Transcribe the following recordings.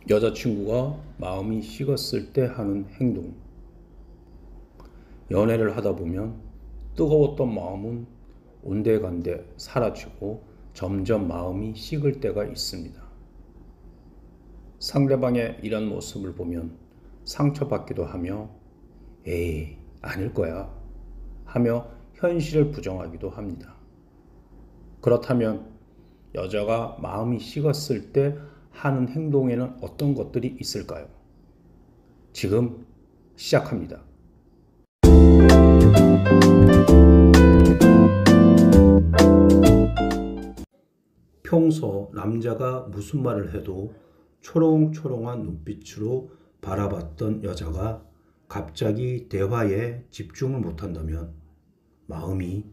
여자친구가 마음이 식었을 때 하는 행동. 연애를 하다 보면 뜨거웠던 마음은 온데간데 사라지고 점점 마음이 식을 때가 있습니다. 상대방의 이런 모습을 보면 상처받기도 하며 에이, 아닐 거야 하며 현실을 부정하기도 합니다. 그렇다면 여자가 마음이 식었을 때 하는 행동에는 어떤 것들이 있을까요? 지금 시작합니다. 평소 남자가 무슨 말을 해도 초롱초롱한 눈빛으로 바라봤던 여자가 갑자기 대화에 집중을 못한다면 마음이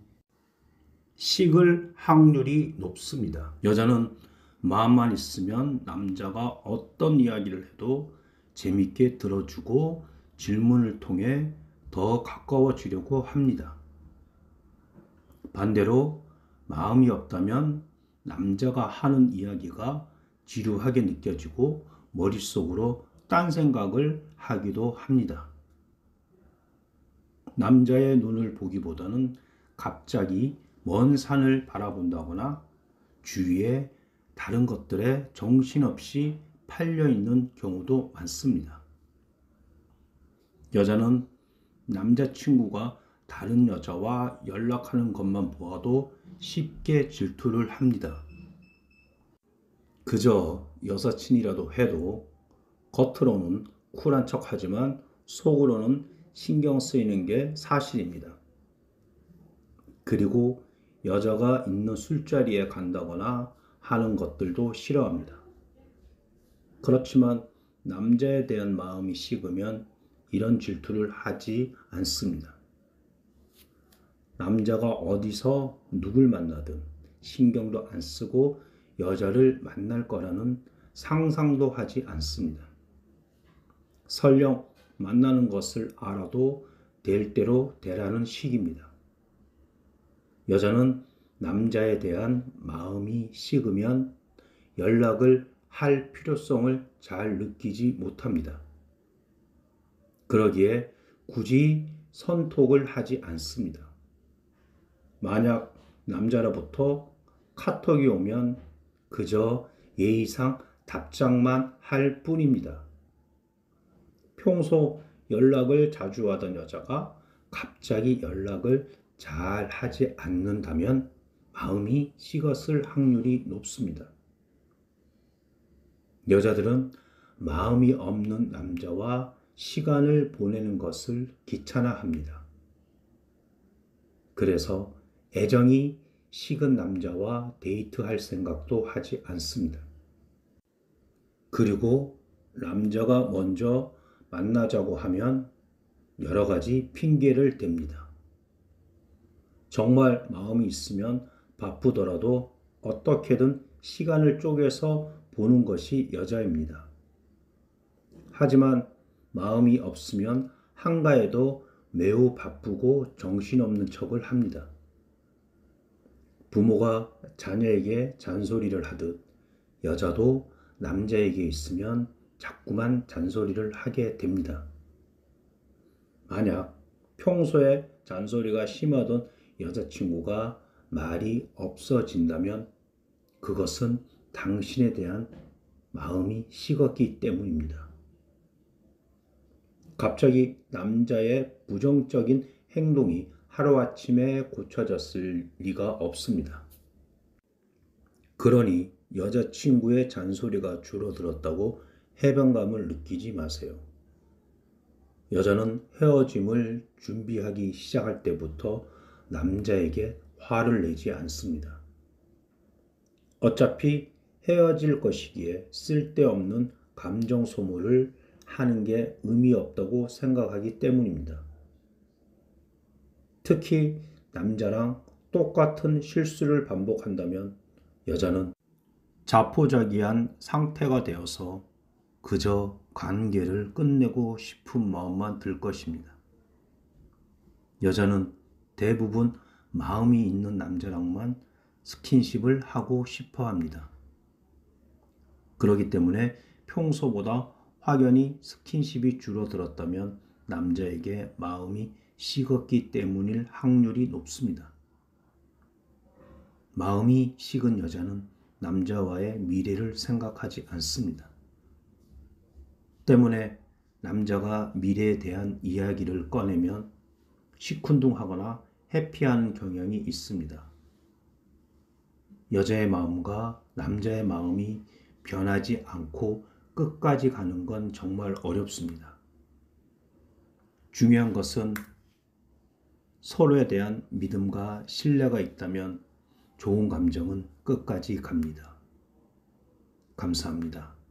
식을 확률이 높습니다. 여자는 마음만 있으면 남자가 어떤 이야기를 해도 재밌게 들어주고 질문을 통해 더 가까워지려고 합니다. 반대로 마음이 없다면 남자가 하는 이야기가 지루하게 느껴지고 머릿속으로 딴 생각을 하기도 합니다. 남자의 눈을 보기보다는 갑자기 먼 산을 바라본다거나 주위에 다른 것들에 정신없이 팔려있는 경우도 많습니다. 여자는 남자친구가 다른 여자와 연락하는 것만 보아도 쉽게 질투를 합니다. 그저 여사친이라도 해도 겉으로는 쿨한 척 하지만 속으로는 신경 쓰이는 게 사실입니다. 그리고 여자가 있는 술자리에 간다거나 하는 것들도 싫어합니다. 그렇지만 남자에 대한 마음이 식으면 이런 질투를 하지 않습니다. 남자가 어디서 누굴 만나든 신경도 안 쓰고 여자를 만날 거라는 상상도 하지 않습니다. 설령 만나는 것을 알아도 될 대로 되라는 식입니다. 여자는 남자에 대한 마음이 식으면 연락을 할 필요성을 잘 느끼지 못합니다. 그러기에 굳이 선톡을 하지 않습니다. 만약 남자로부터 카톡이 오면 그저 예의상 답장만 할 뿐입니다. 평소 연락을 자주 하던 여자가 갑자기 연락을 잘 하지 않는다면 마음이 식었을 확률이 높습니다. 여자들은 마음이 없는 남자와 시간을 보내는 것을 귀찮아합니다. 그래서 애정이 식은 남자와 데이트할 생각도 하지 않습니다. 그리고 남자가 먼저 만나자고 하면 여러 가지 핑계를 댑니다. 정말 마음이 있으면 바쁘더라도 어떻게든 시간을 쪼개서 보는 것이 여자입니다. 하지만 마음이 없으면 한가해도 매우 바쁘고 정신없는 척을 합니다. 부모가 자녀에게 잔소리를 하듯 여자도 남자에게 있으면 자꾸만 잔소리를 하게 됩니다. 만약 평소에 잔소리가 심하던 여자친구가 말이 없어진다면 그것은 당신에 대한 마음이 식었기 때문입니다. 갑자기 남자의 부정적인 행동이 하루아침에 고쳐졌을 리가 없습니다. 그러니 여자친구의 잔소리가 줄어들었다고 해방감을 느끼지 마세요. 여자는 헤어짐을 준비하기 시작할 때부터 남자에게 화를 내지 않습니다. 어차피 헤어질 것이기에 쓸데없는 감정 소모를 하는 게 의미 없다고 생각하기 때문입니다. 특히 남자랑 똑같은 실수를 반복한다면 여자는 자포자기한 상태가 되어서 그저 관계를 끝내고 싶은 마음만 들 것입니다. 여자는 대부분 마음이 있는 남자랑만 스킨십을 하고 싶어 합니다. 그렇기 때문에 평소보다 확연히 스킨십이 줄어들었다면 남자에게 마음이 식었기 때문일 확률이 높습니다. 마음이 식은 여자는 남자와의 미래를 생각하지 않습니다. 때문에 남자가 미래에 대한 이야기를 꺼내면 시큰둥하거나 회피하는 경향이 있습니다. 여자의 마음과 남자의 마음이 변하지 않고 끝까지 가는 건 정말 어렵습니다. 중요한 것은 서로에 대한 믿음과 신뢰가 있다면 좋은 감정은 끝까지 갑니다. 감사합니다.